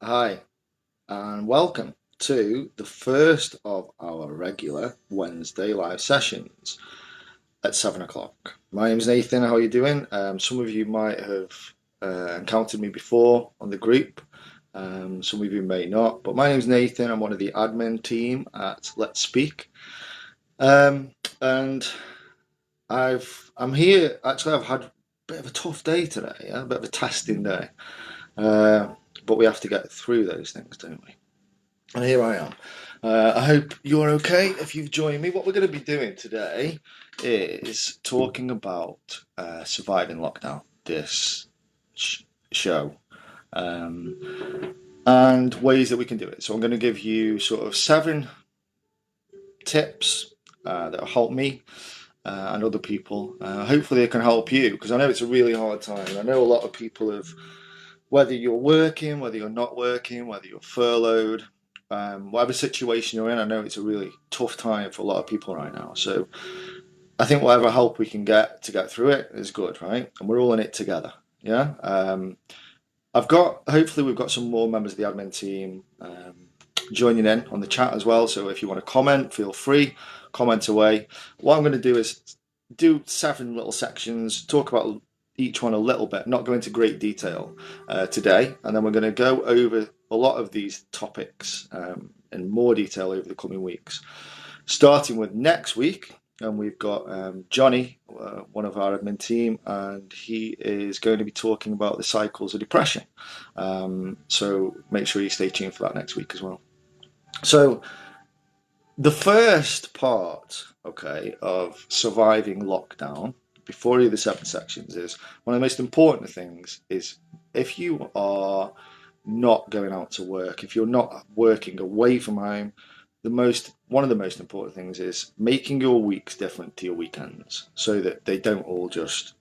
Hi, and welcome to the first of our regular Wednesday live sessions at 7 o'clock. My name's Nathan. How are you doing? Some of you might have encountered me before on the group. Some of you may not, but my name's Nathan. I'm one of the admin team at Let's Speak. And I'm here. Actually, I've had a bit of a tough day today, yeah? A bit of a testing day. Uh, but we have to get through those things, don't we? And here I am. I hope you're okay if you've joined me. What we're going to be doing today is talking about surviving lockdown, this show, and ways that we can do it. So I'm going to give you sort of 7 tips that will help me and other people. Hopefully, they can help you because I know it's a really hard time. I know a lot of people have, whether you're working, whether you're not working, whether you're furloughed, whatever situation you're in, I know it's a really tough time for a lot of people right now. So I think whatever help we can get to get through it is good, right? And we're all in it together. Yeah. Hopefully we've got some more members of the admin team joining in on the chat as well. So if you want to comment, feel free, comment away. What I'm going to do is do 7 little sections, talk about each one a little bit, not go into great detail today, and then we're going to go over a lot of these topics in more detail over the coming weeks. Starting with next week, and we've got Johnny, one of our admin team, and he is going to be talking about the cycles of depression. So make sure you stay tuned for that next week as well. So the first part, okay, of surviving lockdown, before any of the 7 sections, is one of the most important things is if you are not going out to work, if you're not working away from home, one of the most important things is making your weeks different to your weekends so that they don't all just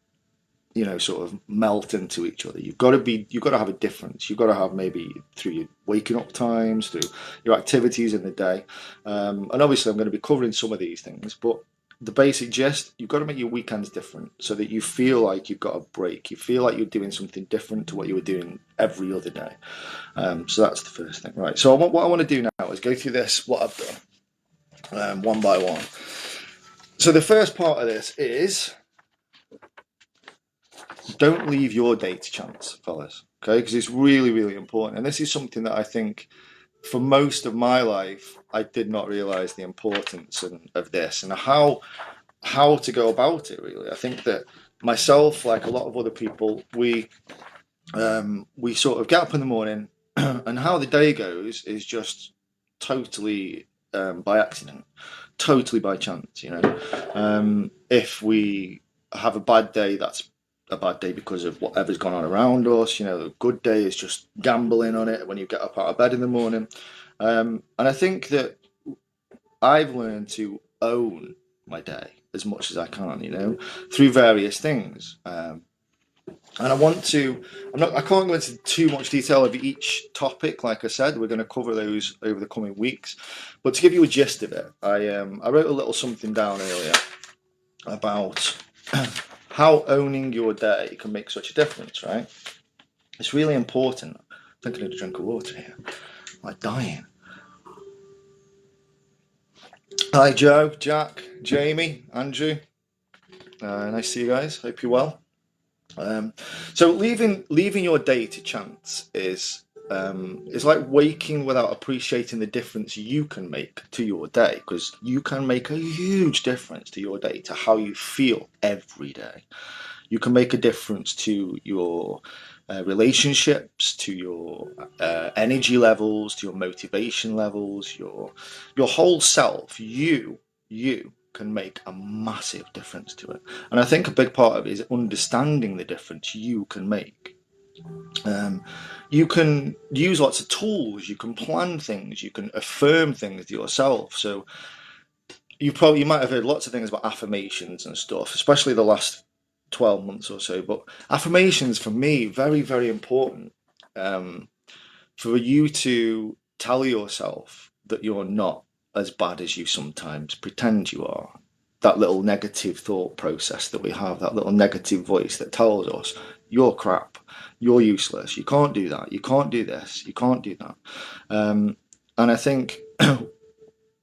sort of melt into each other. You've got to have a difference. You've got to have, maybe through your waking up times, through your activities in the day. And obviously I'm going to be covering some of these things, but the basic gist, you've got to make your weekends different so that you feel like you've got a break. You feel like you're doing something different to what you were doing every other day. So that's the first thing. Right. So what I want to do now is go through what I've done one by one. So the first part of this is, don't leave your day to chance, fellas. Okay, because it's really, really important. And this is something that I think for most of my life, I did not realize the importance of this and how to go about it, really. I think that myself, like a lot of other people, we sort of get up in the morning and how the day goes is just totally by accident, totally by chance, if we have a bad day, that's a bad day because of whatever's gone on around us. A good day is just gambling on it when you get up out of bed in the morning. And I think that I've learned to own my day as much as I can, through various things. And I can't go into too much detail of each topic. Like I said, we're going to cover those over the coming weeks. But to give you a gist of it, I wrote a little something down earlier about how owning your day can make such a difference, right? It's really important. I think I need a drink of water here. I'm like dying. Hi, Joe, Jack, Jamie, Andrew. Nice to see you guys. Hope you're well. So leaving your day to chance is like waking without appreciating the difference you can make to your day, because you can make a huge difference to your day, to how you feel every day. You can make a difference to your relationships, to your energy levels, to your motivation levels, your whole self. You can make a massive difference to it. And I think a big part of it is understanding the difference you can make. You can use lots of tools, you can plan things, you can affirm things to yourself. So you might have heard lots of things about affirmations and stuff, especially the last 12 months or so. But affirmations, for me, very, very important. For you to tell yourself that you're not as bad as you sometimes pretend you are. That little negative thought process that we have, that little negative voice that tells us you're crap, you're useless. You can't do that. You can't do this. You can't do that. And I think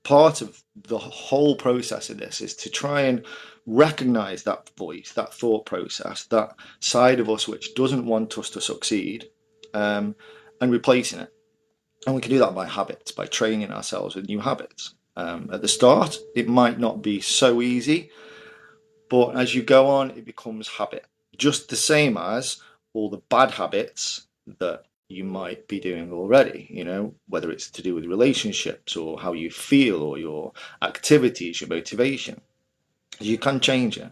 part of the whole process of this is to try and recognize that voice, that thought process, that side of us which doesn't want us to succeed, and replacing it. And we can do that by habits, by training ourselves with new habits. At the start, it might not be so easy, but as you go on, it becomes habit. Just the same as all the bad habits that you might be doing already, whether it's to do with relationships or how you feel or your activities, your motivation. You can change it.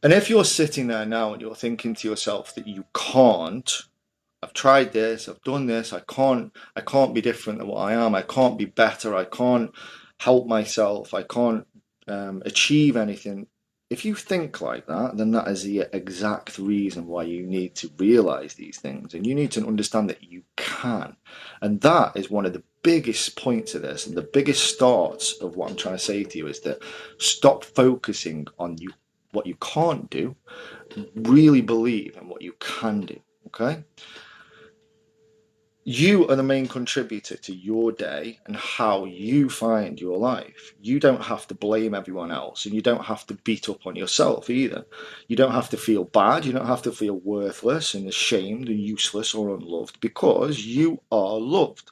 And if you're sitting there now and you're thinking to yourself that you can't, I've tried this, I've done this, I can't be different than what I am, I can't be better, I can't help myself, I can't achieve anything. If you think like that, then that is the exact reason why you need to realize these things, and you need to understand that you can. And that is one of the biggest points of this, and the biggest starts of what I'm trying to say to you is that stop focusing on what you can't do, really believe in what you can do, okay? You are the main contributor to your day and how you find your life. You don't have to blame everyone else, and you don't have to beat up on yourself either. You don't have to feel bad. You don't have to feel worthless and ashamed and useless or unloved, because you are loved.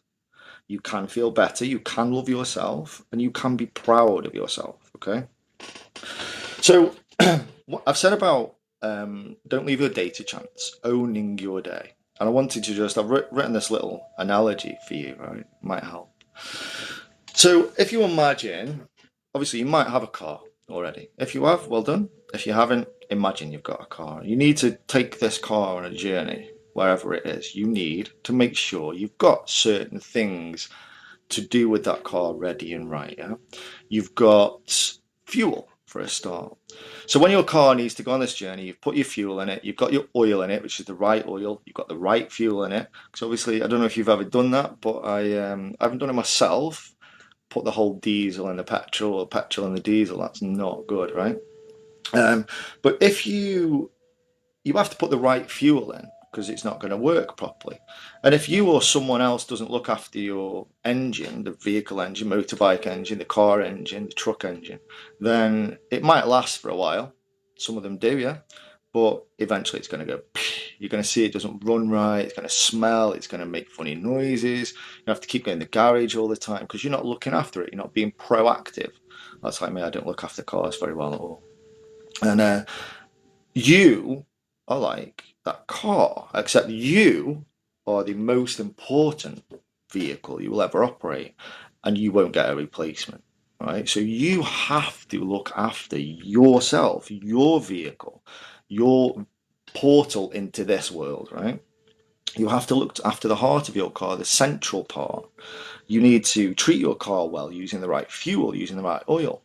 You can feel better. You can love yourself, and you can be proud of yourself. Okay. So what I've said about don't leave your day to chance, owning your day. And I wanted to I've written this little analogy for you, right? It might help. So if you imagine, obviously you might have a car already. If you have, well done. If you haven't, imagine you've got a car. You need to take this car on a journey, wherever it is. You need to make sure you've got certain things to do with that car ready and right, yeah? You've got fuel for a start. So when your car needs to go on this journey, you've put your fuel in it, you've got your oil in it, which is the right oil, you've got the right fuel in it. Because obviously, I don't know if you've ever done that, but I haven't done it myself. Put the whole diesel in the petrol or petrol in the diesel, that's not good, right? But if you have to put the right fuel in, because it's not going to work properly. And if you or someone else doesn't look after your engine, the vehicle engine, motorbike engine, the car engine, the truck engine, then it might last for a while. Some of them do, yeah. But eventually it's going to go, you're going to see it doesn't run right, it's going to smell, it's going to make funny noises. You have to keep going to the garage all the time because you're not looking after it, you're not being proactive. That's like me, I don't look after cars very well at all. And you are like that car, except you are the most important vehicle you will ever operate, and you won't get a replacement, right? So you have to look after yourself, your vehicle, your portal into this world, right? You have to look after the heart of your car, the central part. You need to treat your car well, using the right fuel, using the right oil,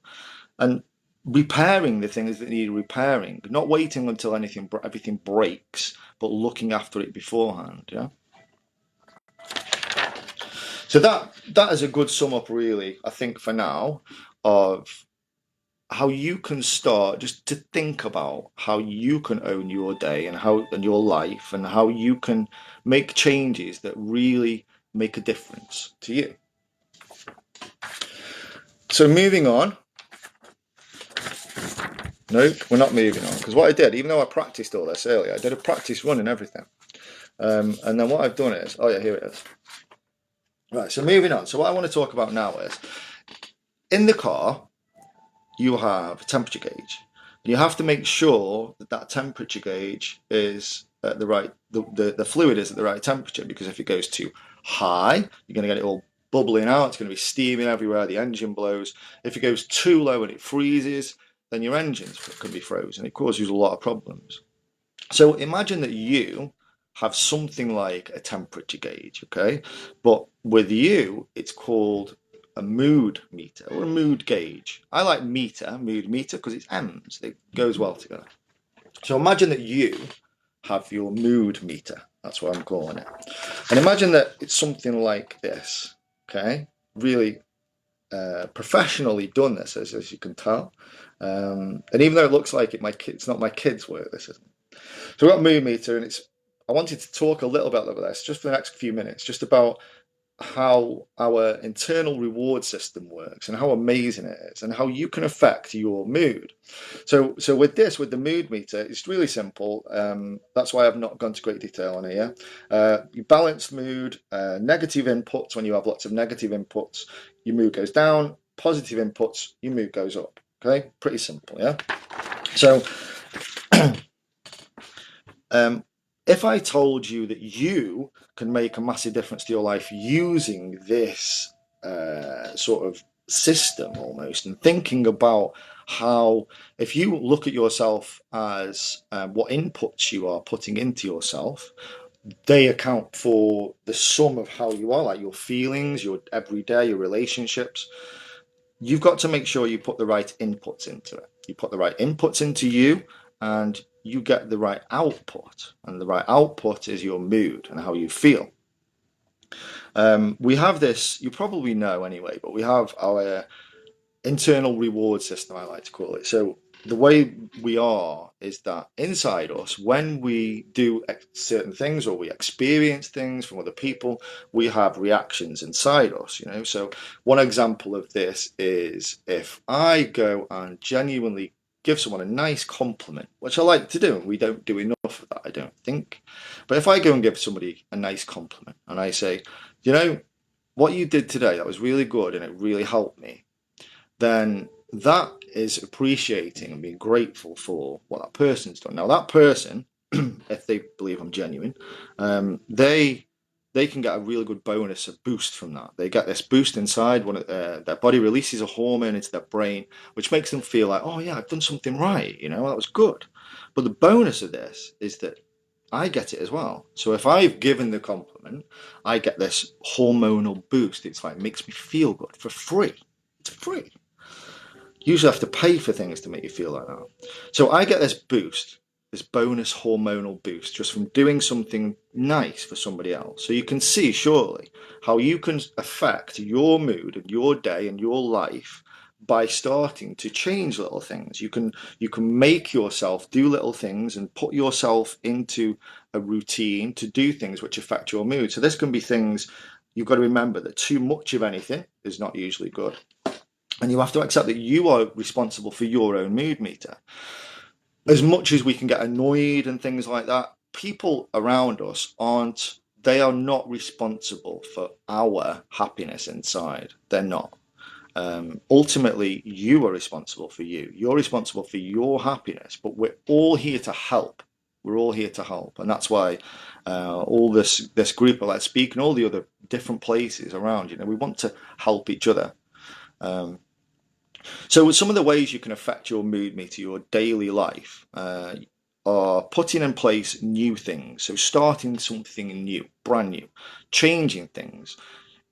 and repairing the things that need repairing, not waiting until everything breaks, but looking after it beforehand. Yeah. So that is a good sum up, really. I think for now, of how you can start just to think about how you can own your day and your life, and how you can make changes that really make a difference to you. So moving on. Nope, we're not moving on, because what I did, even though I practiced all this earlier, I did a practice run and everything. And then what I've done is, oh yeah, here it is. Right, so moving on. So what I want to talk about now is, in the car, you have a temperature gauge. You have to make sure that temperature gauge is at the right, the fluid is at the right temperature, because if it goes too high, you're going to get it all bubbling out, it's going to be steaming everywhere, the engine blows. If it goes too low and it freezes, then your engines can be frozen. It causes a lot of problems. So imagine that you have something like a temperature gauge, okay? But with you, it's called a mood meter or a mood gauge. I like mood meter, because it's M's. It goes well together. So imagine that you have your mood meter. That's what I'm calling it. And imagine that it's something like this, okay? Really professionally done this, as you can tell. And even though it looks like it's not my kids' work, this isn't. So we've got mood meter, and it's I wanted to talk a little bit about this just for the next few minutes, just about how our internal reward system works and how amazing it is and how you can affect your mood. So with this, with the mood meter, it's really simple. That's why I've not gone to great detail on here. You balance mood, negative inputs, when you have lots of negative inputs, your mood goes down. Positive inputs, your mood goes up. Okay, pretty simple, yeah? So if I told you that you can make a massive difference to your life using this sort of system almost, and thinking about how, if you look at yourself as what inputs you are putting into yourself, they account for the sum of how you are, like your feelings, your everyday, your relationships. You've got to make sure you put the right inputs into it. You put the right inputs into you, and you get the right output. And the right output is your mood and how you feel. We have this, you probably know anyway, but we have our internal reward system, I like to call it. So the way we are is that inside us, when we do certain things or we experience things from other people, we have reactions inside us, you know. So one example of this is if I go and genuinely give someone a nice compliment, which I like to do, and we don't do enough of that, I don't think. But if I go and give somebody a nice compliment and I say, you know, what you did today, that was really good and it really helped me, then that is appreciating and being grateful for what that person's done. Now, that person, if they believe I'm genuine, they can get a really good bonus, a boost from that. They get this boost inside. Their body releases a hormone into their brain, which makes them feel like, oh yeah, I've done something right. You know, that was good. But the bonus of this is that I get it as well. So if I've given the compliment, I get this hormonal boost. It's like, it makes me feel good for free. It's free. You usually have to pay for things to make you feel like that. So I get this boost, this bonus hormonal boost, just from doing something nice for somebody else. So you can see, surely, how you can affect your mood and your day and your life by starting to change little things. You can make yourself do little things and put yourself into a routine to do things which affect your mood. So this can be things, you've got to remember that too much of anything is not usually good. And you have to accept that you are responsible for your own mood meter. As much as we can get annoyed and things like that, people around us they are not responsible for our happiness inside. They're not. Ultimately, you are responsible for you. You're responsible for your happiness, but we're all here to help. We're all here to help. And that's why all this group of Let's Speak and all the other different places around, you know, we want to help each other. So some of the ways you can affect your mood meter, your daily life, are putting in place new things. So starting something new, brand new, changing things,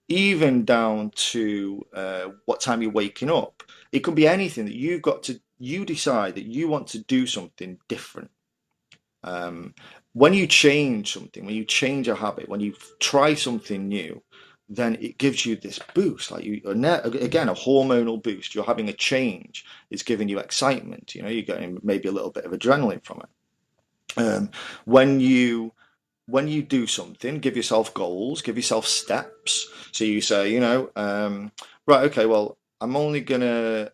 even down to what time you're waking up. It could be anything that you decide that you want to do something different. When you change something, when you change a habit, when you try something new, then it gives you this boost, like again, a hormonal boost. You're having a change. It's giving you excitement. You know, you're getting maybe a little bit of adrenaline from it. When you do something, give yourself goals, give yourself steps. So you say, you know, right, okay, well, I'm only gonna.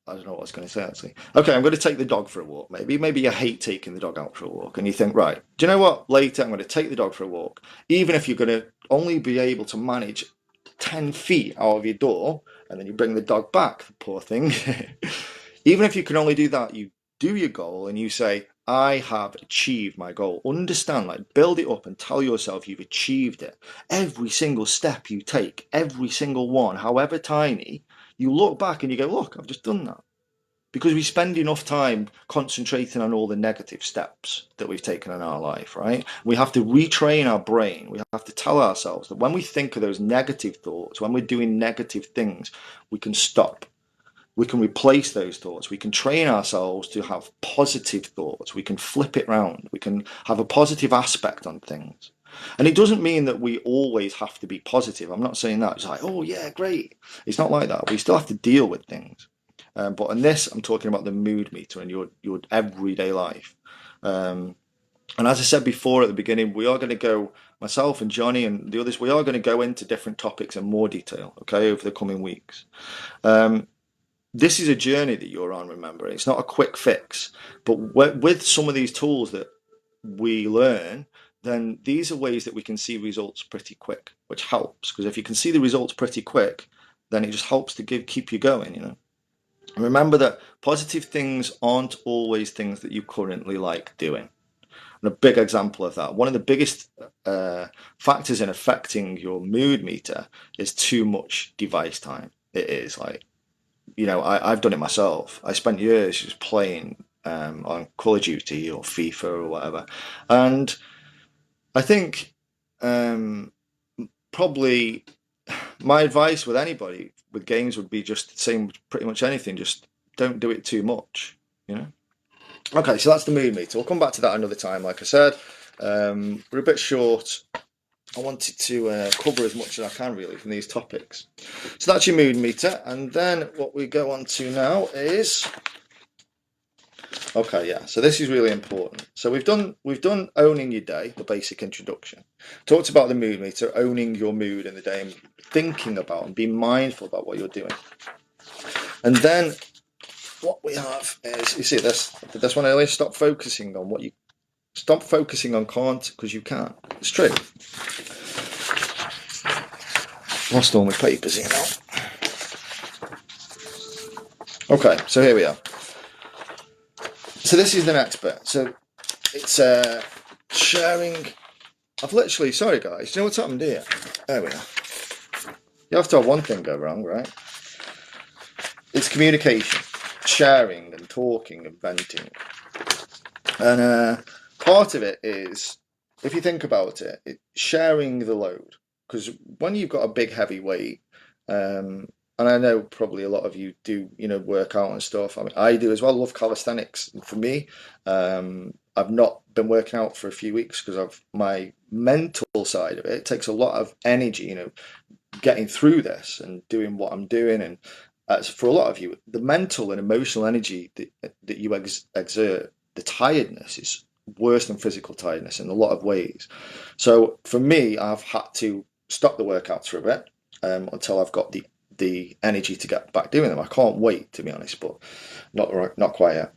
I don't know what I was going to say actually. Okay, I'm going to take the dog for a walk. Maybe you hate taking the dog out for a walk, and you think, right, do you know what? Later, I'm going to take the dog for a walk, even if you're going to only be able to manage 10 feet out of your door, and then you bring the dog back, the poor thing. Even if you can only do that, you do your goal, and you say, I have achieved my goal. Understand, like, build it up and tell yourself you've achieved it. Every single step you take, every single one, however tiny, you look back and you go, look, I've just done that. Because we spend enough time concentrating on all the negative steps that we've taken in our life, right? We have to retrain our brain. We have to tell ourselves that when we think of those negative thoughts, when we're doing negative things, we can stop. We can replace those thoughts. We can train ourselves to have positive thoughts. We can flip it around. We can have a positive aspect on things. And it doesn't mean that we always have to be positive. I'm not saying that. It's like, oh yeah, great. It's not like that. We still have to deal with things. But in this, I'm talking about the mood meter in your everyday life. And as I said before at the beginning, we are going to go, myself and Johnny and the others, we are going to go into different topics in more detail, okay, over the coming weeks. Um, this is a journey that you're on, remember. It's not a quick fix. But with some of these tools that we learn, then these are ways that we can see results pretty quick, which helps. Because if you can see the results pretty quick, then it just helps to keep you going, you know. Remember that positive things aren't always things that you currently like doing. And a big example of that, one of the biggest factors in affecting your mood meter is too much device time. It is like, I've done it myself. I spent years just playing on Call of Duty or FIFA or whatever. And I think um, probably my advice with anybody with games would be just the same with pretty much anything. Just don't do it too much, you know? Okay, so that's the mood meter. We'll come back to that another time, like I said. We're a bit short. I wanted to cover as much as I can, really, from these topics. So that's your mood meter. And then what we go on to now is... Okay, yeah, so this is really important. So we've done owning your day, the basic introduction. Talked about the mood meter, owning your mood in the day, and thinking about and being mindful about what you're doing. And then what we have is, you see this, I did this one earlier, stop focusing on can't, because you can't. It's true. Lost all my papers here now. Okay, so here we are. So this is the next bit. So it's sharing. I've literally, sorry guys, you know what's happened here? There we are. You have to have one thing go wrong, right? It's communication, sharing and talking and venting. And part of it is, if you think about it, sharing the load. Because when you've got a big heavy weight, and I know probably a lot of you do, work out and stuff. I mean, I do as well. I love calisthenics. And for me, I've not been working out for a few weeks because of my mental side of it. It takes a lot of energy, getting through this and doing what I'm doing. And for a lot of you, the mental and emotional energy that you exert, the tiredness is worse than physical tiredness in a lot of ways. So for me, I've had to stop the workouts for a bit until I've got the energy to get back doing them. I can't wait, to be honest, but not quite yet.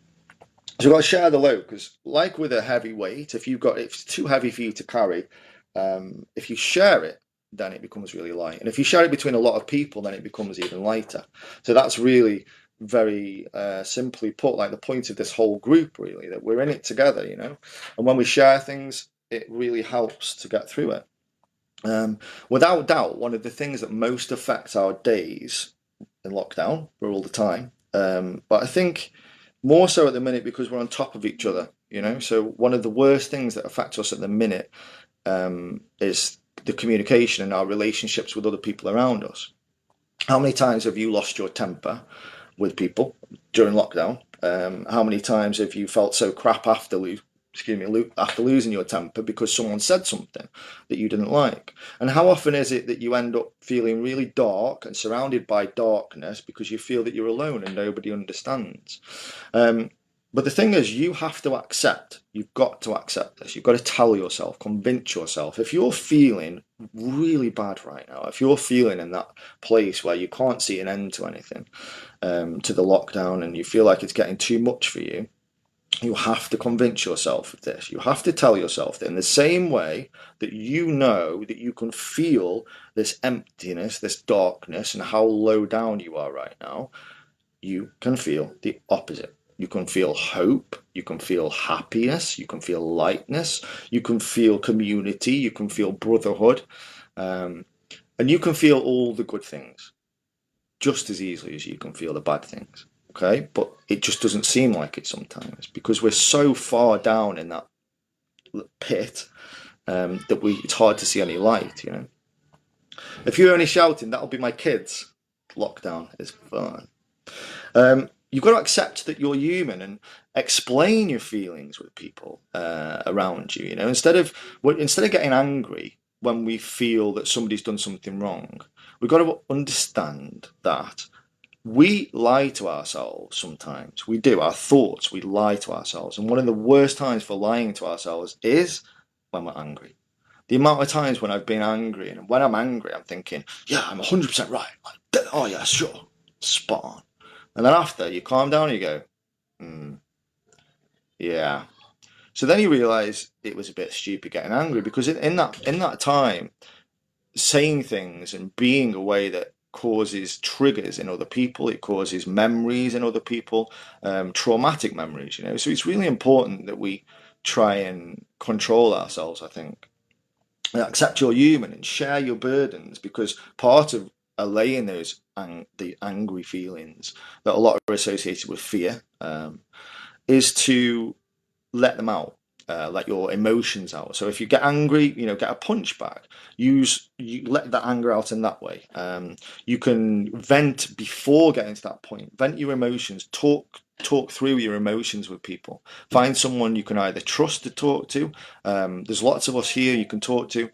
So we've got to share the load, because like with a heavy weight, if it's too heavy for you to carry, if you share it, then it becomes really light. And if you share it between a lot of people, then it becomes even lighter. So that's really very simply put, like the point of this whole group, really, that we're in it together, And when we share things, it really helps to get through it. Without doubt, one of the things that most affects our days in lockdown, we're all the time, but I think more so at the minute because we're on top of each other, So one of the worst things that affects us at the minute is the communication and our relationships with other people around us. How many times have you lost your temper with people during lockdown? How many times have you felt so crap after losing your temper because someone said something that you didn't like? And how often is it that you end up feeling really dark and surrounded by darkness because you feel that you're alone and nobody understands? But the thing is, you've got to accept this. You've got to tell yourself, convince yourself. If you're feeling really bad right now, if you're feeling in that place where you can't see an end to anything, to the lockdown, and you feel like it's getting too much for you, you have to convince yourself of this. You have to tell yourself that in the same way that you know that you can feel this emptiness, this darkness, and how low down you are right now, you can feel the opposite. You can feel hope, you can feel happiness, you can feel lightness, you can feel community, you can feel brotherhood, and you can feel all the good things just as easily as you can feel the bad things. Okay, but it just doesn't seem like it sometimes because we're so far down in that pit that it's hard to see any light. If you're only shouting, that'll be my kids. Lockdown is fun. You've got to accept that you're human and explain your feelings with people around you. Instead of getting angry when we feel that somebody's done something wrong, we've got to understand that We lie to ourselves sometimes. We do. Our thoughts, we lie to ourselves. And one of the worst times for lying to ourselves is when we're angry. The amount of times when I've been angry, and when I'm angry, I'm thinking, yeah, I'm 100% right. Like, oh, yeah, sure. Spot on. And then after, you calm down and you go, yeah. So then you realize it was a bit stupid getting angry, because in that time, saying things and being a way that causes triggers in other people, it causes memories in other people, traumatic memories, So it's really important that we try and control ourselves, I think. And accept you're human and share your burdens, because part of allaying the angry feelings that a lot are associated with fear, is to let them out, let your emotions out. So if you get angry, get a punch back. You let that anger out in that way. You can vent before getting to that point. Vent your emotions. Talk through your emotions with people. Find someone you can either trust to talk to. There's lots of us here you can talk to.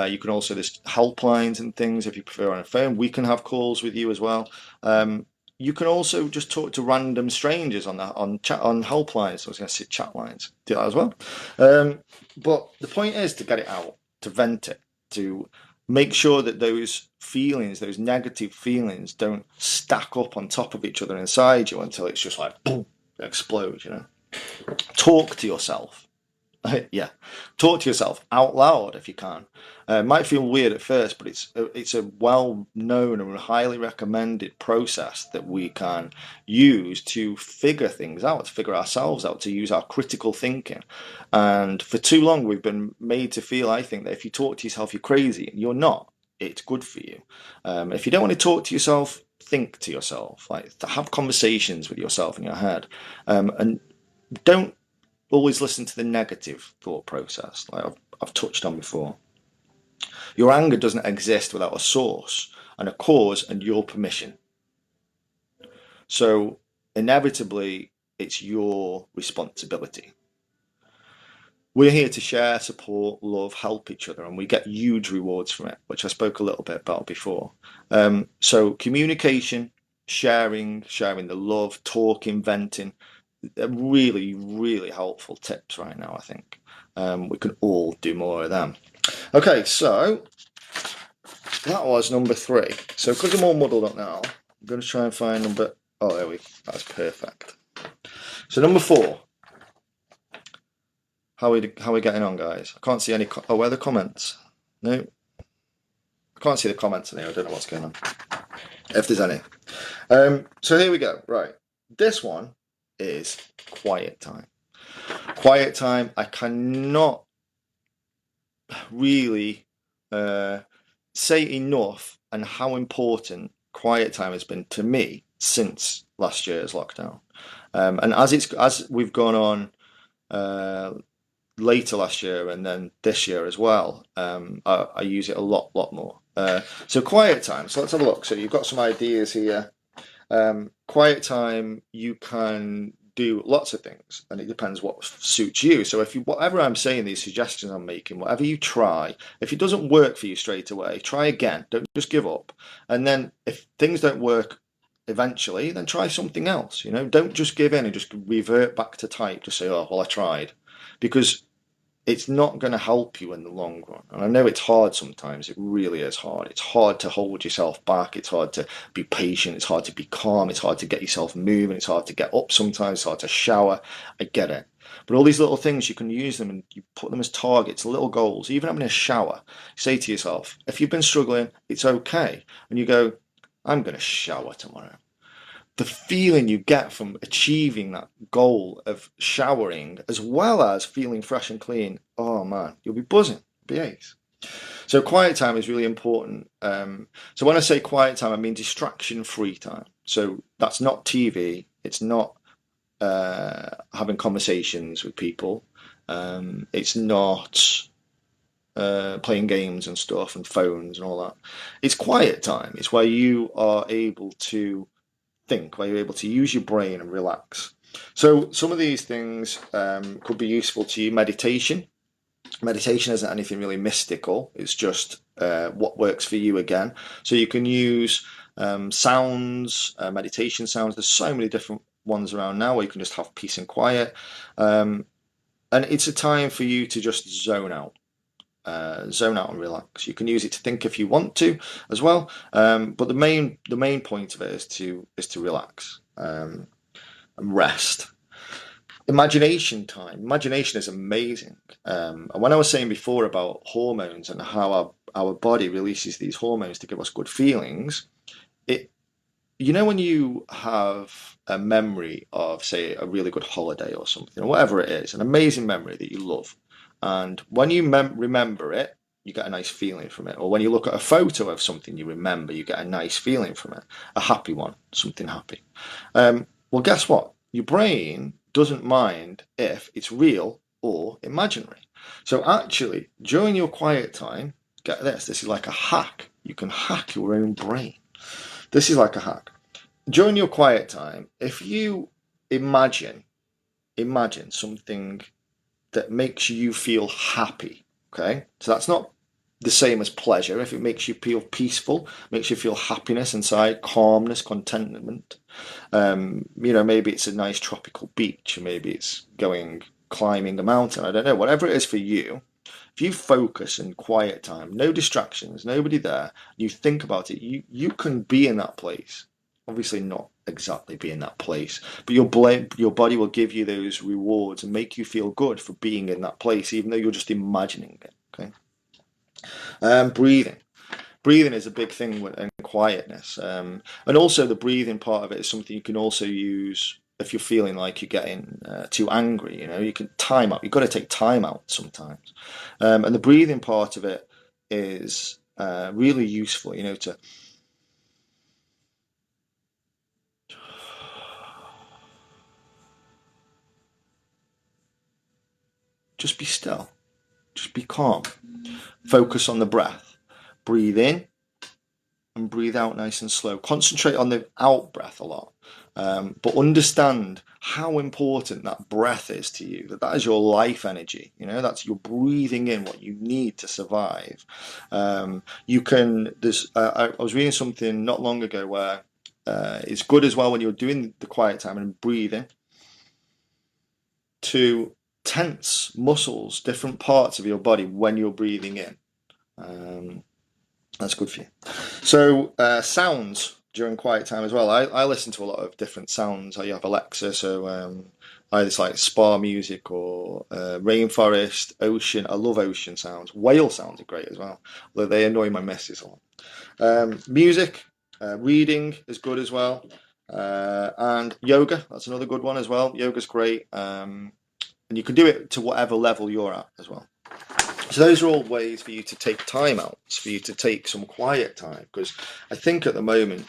You can also, there's helplines and things if you prefer on a phone. We can have calls with you as well. You can also just talk to random strangers on chat, on helplines. I was going to say chat lines. Do that as well. But the point is to get it out, to vent it, to make sure that those feelings, those negative feelings, don't stack up on top of each other inside you until it's just like boom, it explodes. Talk to yourself. Yeah, talk to yourself out loud if you can. It might feel weird at first, but it's a well-known and highly recommended process that we can use to figure things out, to figure ourselves out, to use our critical thinking. And for too long, we've been made to feel, I think, that if you talk to yourself, you're crazy. You're not. It's good for you. If you don't want to talk to yourself, think to yourself. Like, have conversations with yourself in your head, and don't always listen to the negative thought process, like I've touched on before. Your anger doesn't exist without a source and a cause and your permission. So inevitably, it's your responsibility. We're here to share, support, love, help each other, and we get huge rewards from it, which I spoke a little bit about before. So communication, sharing the love, talking, venting, are really, really helpful tips right now, I think. We can all do more of them. Okay, so that was number 3. So because I'm all muddled up now, I'm going to try and find number... Oh, there we go. That's perfect. So number 4. How are we getting on, guys? I can't see any... where are the comments? No. I can't see the comments in here. I don't know what's going on. If there's any. So here we go. Right. This one is quiet time. Quiet time. I cannot really say enough and how important quiet time has been to me since last year's lockdown. And as we've gone on later last year and then this year as well, I use it a lot more. So quiet time. So let's have a look. So you've got some ideas here. Quiet time, you can do lots of things, and it depends what suits you. So whatever I'm saying, these suggestions I'm making, whatever you try, if it doesn't work for you straight away, try again. Don't just give up. And then if things don't work eventually, then try something else. Don't just give in and just revert back to type. Just say, oh well, I tried, because it's not going to help you in the long run. And I know it's hard sometimes. It really is hard. It's hard to hold yourself back. It's hard to be patient. It's hard to be calm. It's hard to get yourself moving. It's hard to get up sometimes. It's hard to shower. I get it. But all these little things, you can use them and you put them as targets, little goals. Even having a shower, say to yourself, if you've been struggling, it's okay. And you go, I'm going to shower tomorrow. The feeling you get from achieving that goal of showering, as well as feeling fresh and clean, oh man, you'll be buzzing, be ace. So quiet time is really important. So when I say quiet time, I mean distraction-free time. So that's not TV. It's not having conversations with people. It's not playing games and stuff and phones and all that. It's quiet time. It's where you are able to think, where you're able to use your brain and relax. So some of these things could be useful to you. Meditation isn't anything really mystical. It's just what works for you again. So you can use Sounds, meditation sounds. There's so many different ones around now where you can just have peace and quiet. And it's a time for you to just zone out. Zone out and relax. You can use it to think if you want to as well, but the main point of it is to relax and rest. Imagination time. Imagination is amazing. And when I was saying before about hormones and how our body releases these hormones to give us good feelings, it you know when you have a memory of, say, a really good holiday or something, or whatever it is, an amazing memory that you love, and when you remember it, you get a nice feeling from it. Or when you look at a photo of something you remember, you get a nice feeling from it, a happy one, something happy. Well, guess what? Your brain doesn't mind if it's real or imaginary. So actually, during your quiet time, get this, this is like a hack. You can hack your own brain. This is like a hack. During your quiet time, if you imagine something that makes you feel happy, okay? So that's not the same as pleasure. If it makes you feel peaceful, makes you feel happiness inside, calmness, contentment, maybe it's a nice tropical beach, or maybe it's going climbing a mountain, I don't know, whatever it is for you. If you focus in quiet time, no distractions, nobody there, you think about it, you can be in that place. Obviously not exactly be in that place, but your body will give you those rewards and make you feel good for being in that place, even though you're just imagining it. Okay. Breathing is a big thing in quietness, and also the breathing part of it is something you can also use if you're feeling like you're getting too angry. You can time out. You've got to take time out sometimes, and the breathing part of it is really useful. To just be still, just be calm, focus on the breath, breathe in and breathe out nice and slow. Concentrate on the out breath a lot, but understand how important that breath is to you. That is your life energy. That's you're breathing in what you need to survive. You can. I was reading something not long ago where it's good as well when you're doing the quiet time and breathing to tense muscles, different parts of your body when you're breathing in. That's good for you. So sounds during quiet time as well. I listen to a lot of different sounds. I have Alexa, so either it's like spa music or rainforest, ocean. I love ocean sounds. Whale sounds are great as well, although they annoy my missus a lot. Music, reading is good as well. And yoga, that's another good one as well. Yoga's great. And you can do it to whatever level you're at as well. So those are all ways for you to take time out, for you to take some quiet time, because I think at the moment,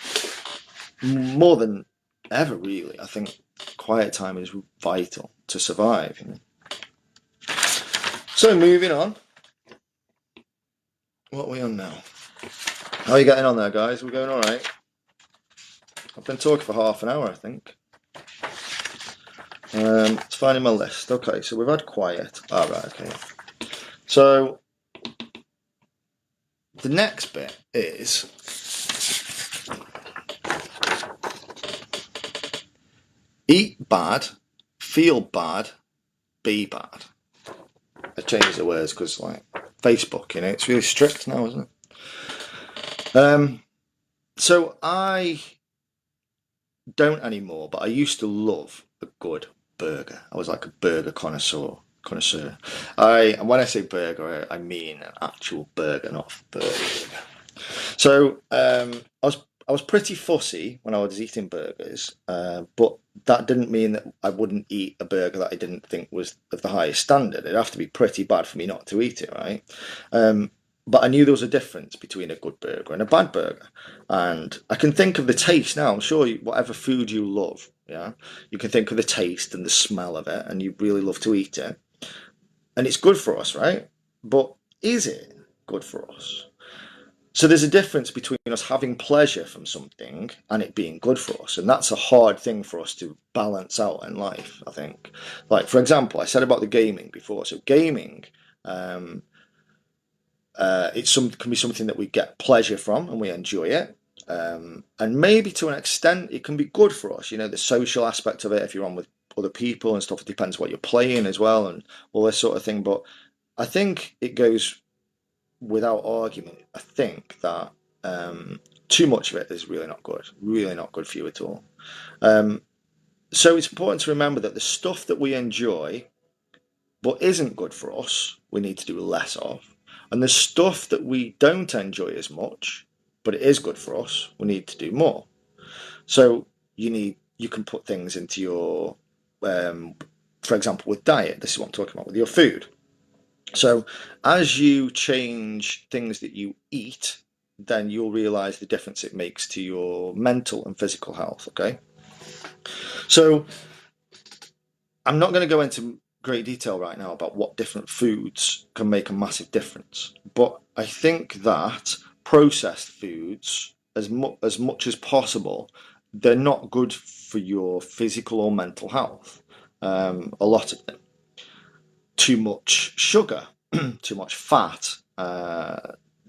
more than ever really, I think quiet time is vital to survive. So moving on, what are we on now? How are you getting on there, guys? We're going all right? I've been talking for half an hour, I think. It's finding my list. Okay, so we've had quiet. All right, okay. So the next bit is eat bad, feel bad, be bad. I changed the words because, like, Facebook, it's really strict now, isn't it? So I don't anymore, but I used to love a good burger. I was like a burger connoisseur. And when I say burger, I mean an actual burger, not a burger. So I was pretty fussy when I was eating burgers, but that didn't mean that I wouldn't eat a burger that I didn't think was of the highest standard. It'd have to be pretty bad for me not to eat it, right? But I knew there was a difference between a good burger and a bad burger. And I can think of the taste now. I'm sure whatever food you love, yeah, you can think of the taste and the smell of it, and you really love to eat it. And it's good for us, right? But is it good for us? So there's a difference between us having pleasure from something and it being good for us. And that's a hard thing for us to balance out in life, I think. Like, for example, I said about the gaming before. So gaming, can be something that we get pleasure from and we enjoy it. And maybe to an extent it can be good for us, the social aspect of it, if you're on with other people and stuff. It depends what you're playing as well and all this sort of thing. But I think it goes without argument. I think that too much of it is really not good for you at all. So it's important to remember that the stuff that we enjoy but isn't good for us, we need to do less of. And the stuff that we don't enjoy as much, but it is good for us, we need to do more. So you can put things into your, for example, with diet. This is what I'm talking about with your food. So as you change things that you eat, then you'll realize the difference it makes to your mental and physical health. Okay. So I'm not going to go into great detail right now about what different foods can make a massive difference, but I think that processed foods, as much as possible, they're not good for your physical or mental health. A lot of them. Too much sugar, too much fat.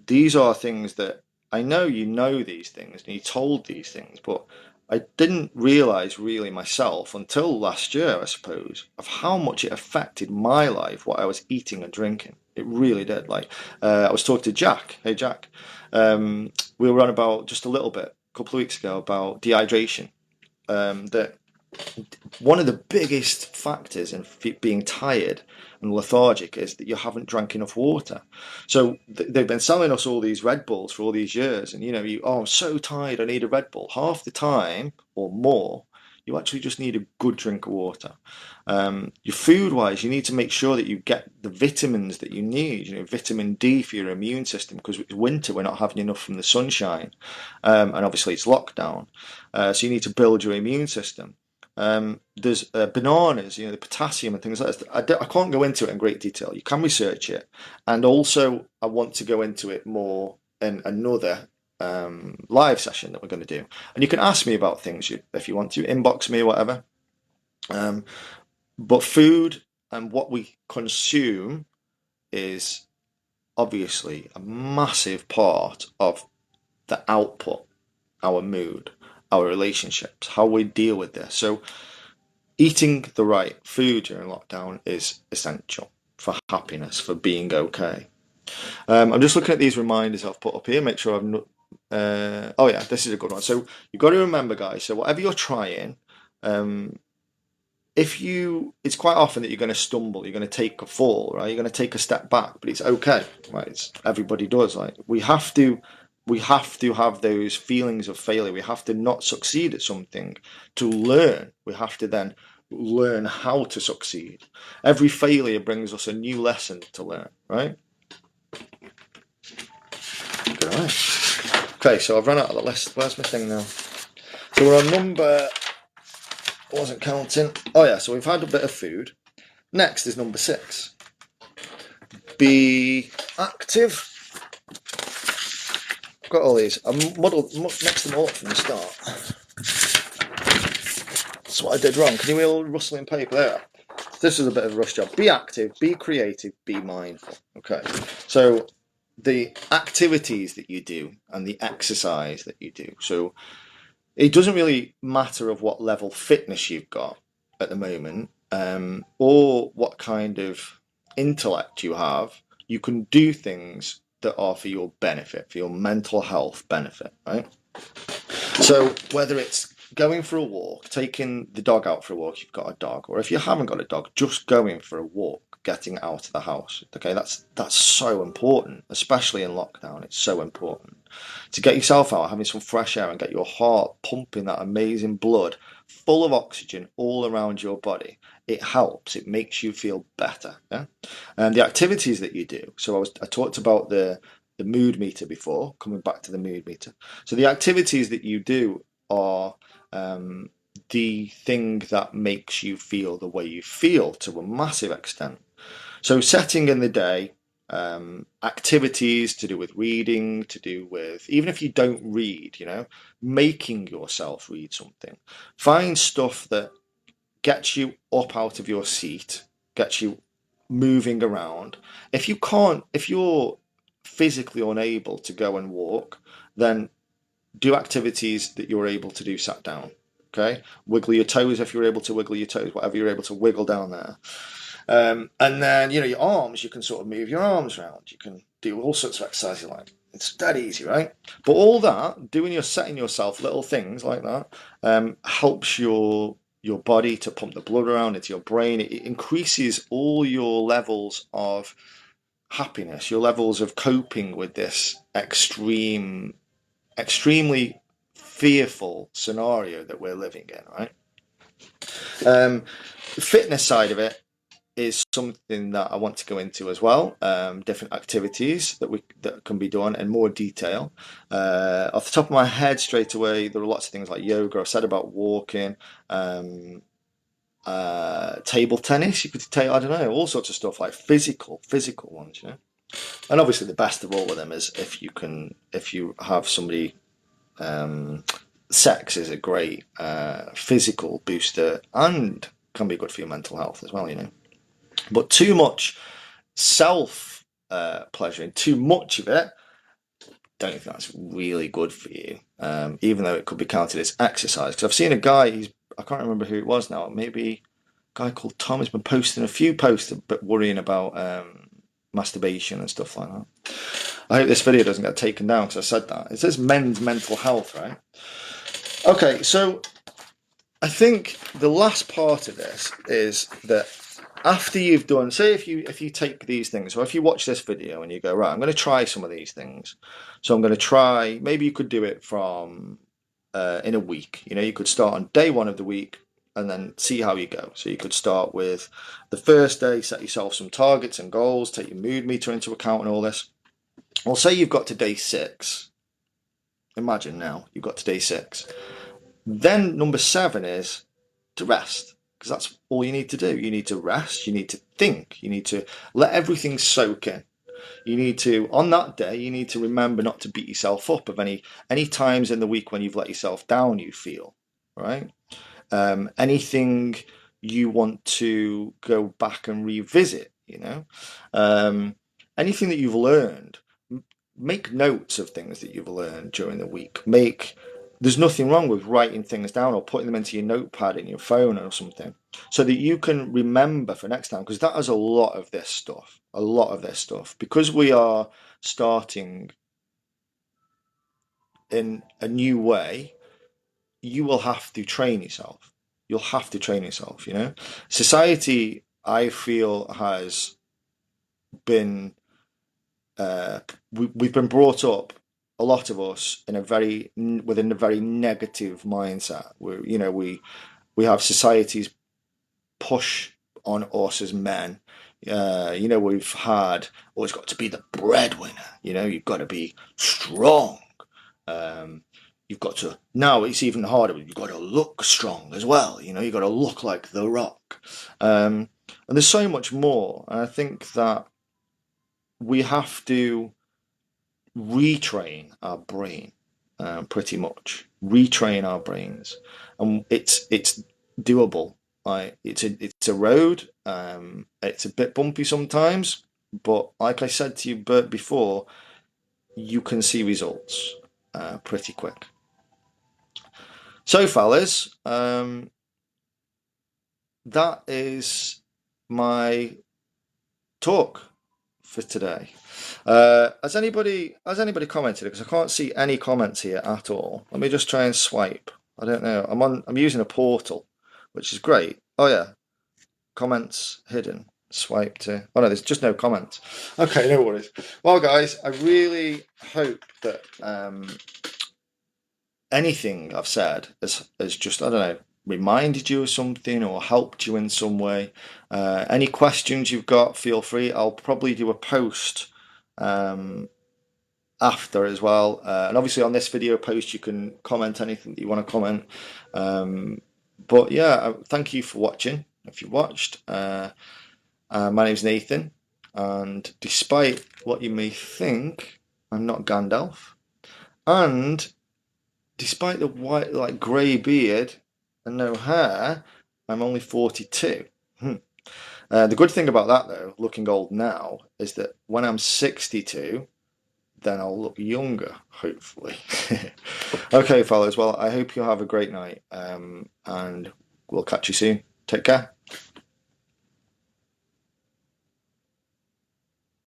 These are things that I know you know these things and you're told these things, but I didn't realize really myself until last year, I suppose, of how much it affected my life, what I was eating and drinking. It really did. Like, I was talking to Jack. Hey, Jack. We were on about just a little bit a couple of weeks ago about dehydration. That one of the biggest factors in being tired and lethargic is that you haven't drank enough water. So they've been selling us all these Red Bulls for all these years, and I'm so tired, I need a Red Bull. Half the time or more, you actually just need a good drink of water. Your food wise, you need to make sure that you get the vitamins that you need, vitamin D for your immune system, because it's winter, we're not having enough from the sunshine. And obviously it's lockdown. So you need to build your immune system. There's bananas, the potassium and things like that. I can't go into it in great detail. You can research it. And also, I want to go into it more in another live session that we're going to do. And you can ask me about things if you want to, inbox me or whatever. But food and what we consume is obviously a massive part of the output, our mood, our relationships, how we deal with this. So eating the right food during lockdown is essential for happiness, for being okay. I'm just looking at these reminders I've put up here, make sure I've not. Oh yeah, this is a good one. So you've got to remember, guys. So whatever you're trying, it's quite often that you're going to stumble, you're going to take a fall, right? You're going to take a step back, but it's okay, right? Everybody does. Like we have to have those feelings of failure. We have to not succeed at something to learn. We have to then learn how to succeed. Every failure brings us a new lesson to learn, right? Okay, so I've run out of the list. Where's my thing now? So we're on number, I wasn't counting. Oh yeah, so we've had a bit of food. Next is number 6. Be active. I've got all these. I mixed them all up from the start. That's what I did wrong. Can you hear all the rustling paper there? This is a bit of a rush job. Be active, be creative, be mindful. Okay, so the activities that you do and the exercise that you do. So it doesn't really matter of what level fitness you've got at the moment, or what kind of intellect you have. You can do things that are for your benefit, for your mental health benefit, right? So whether it's going for a walk, taking the dog out for a walk, you've got a dog, or if you haven't got a dog, just going for a walk, getting out of the house. Okay, that's so important, especially in lockdown. It's so important to get yourself out, having some fresh air, and get your heart pumping that amazing blood full of oxygen all around your body. It helps. It makes you feel better. Yeah, and the activities that you do. So I talked about the mood meter before. Coming back to the mood meter. So the activities that you do are the thing that makes you feel the way you feel to a massive extent. So setting in the day activities to do with reading, to do with, even if you don't read, making yourself read something. Find stuff that gets you up out of your seat, gets you moving around. If you're physically unable to go and walk, then do activities that you're able to do sat down. Okay, wiggle your toes if you're able to wiggle your toes, whatever you're able to wiggle down there. And then, you know, your arms, you can sort of move your arms around. You can do all sorts of exercises like it's that easy, right? But all that, setting yourself little things like that, helps your body to pump the blood around into your brain. It increases all your levels of happiness, your levels of coping with this extremely fearful scenario that we're living in, right? The fitness side of it is something that I want to go into as well. Different activities that can be done in more detail. Off the top of my head, straight away, there are lots of things like yoga. I've said about walking, table tennis. You could take, I don't know, all sorts of stuff like physical ones, you know. And obviously, the best of all of them is if you have somebody. Sex is a great physical booster and can be good for your mental health as well, you know. But too much self pleasuring, too much of it, don't think that's really good for you. Even though it could be counted as exercise. Because I've seen a guy, I can't remember who it was now. Maybe a guy called Tom has been posting a few posts, but worrying about masturbation and stuff like that. I hope this video doesn't get taken down because I said that. It says men's mental health, right? Okay, so I think the last part of this is that after you've done, say if you take these things, or if you watch this video and you go, right, I'm going to try some of these things. So I'm going to try, maybe you could do it from in a week. You know, you could start on day one of the week and then see how you go. So you could start with the first day, set yourself some targets and goals, take your mood meter into account and all this. Well, say you've got to day 6. Imagine now you've got to day 6. Then number 7 is to rest, because that's all you need to do. You need to rest, you need to think, you need to let everything soak in. You need to, on that day, you need to remember not to beat yourself up of any times in the week when you've let yourself down, you feel, right? Anything you want to go back and revisit, you know? Anything that you've learned, make notes of things that you've learned during the week. There's nothing wrong with writing things down or putting them into your notepad in your phone or something so that you can remember for next time, because that has a lot of this stuff. Because we are starting in a new way, you will have to train yourself. You'll have to train yourself, you know. Society, I feel, has been we've been brought up, a lot of us, within a very negative mindset. We have society's push on us as men. We've always got to be the breadwinner. You know, you've got to be strong. You've got to, now it's even harder. You've got to look strong as well. You know, you've got to look like The Rock. And there's so much more. And I think that we have to retrain our brain, pretty much retrain our brains, and it's doable. It's a road. It's a bit bumpy sometimes, but like I said to you before, you can see results pretty quick. So, fellas, that is my talk for today. Has anybody commented? Because I can't see any comments here at all. Let me just try and swipe. I don't know. I'm using a portal, which is great. Oh yeah, comments hidden. Swipe to. Oh no, there's just no comments. Okay, no worries. Well, guys, I really hope that anything I've said has just, I don't know, reminded you of something or helped you in some way. Any questions you've got, feel free. I'll probably do a post after as well, and obviously on this video post you can comment anything that you want to comment. But yeah, thank you for watching. If you watched, my name's Nathan, and despite what you may think, I'm not Gandalf, and despite the white, like grey beard and no hair, I'm only 42. The good thing about that, though, looking old now, is that when I'm 62, then I'll look younger, hopefully. Okay, fellas. Well, I hope you have a great night, and we'll catch you soon. Take care.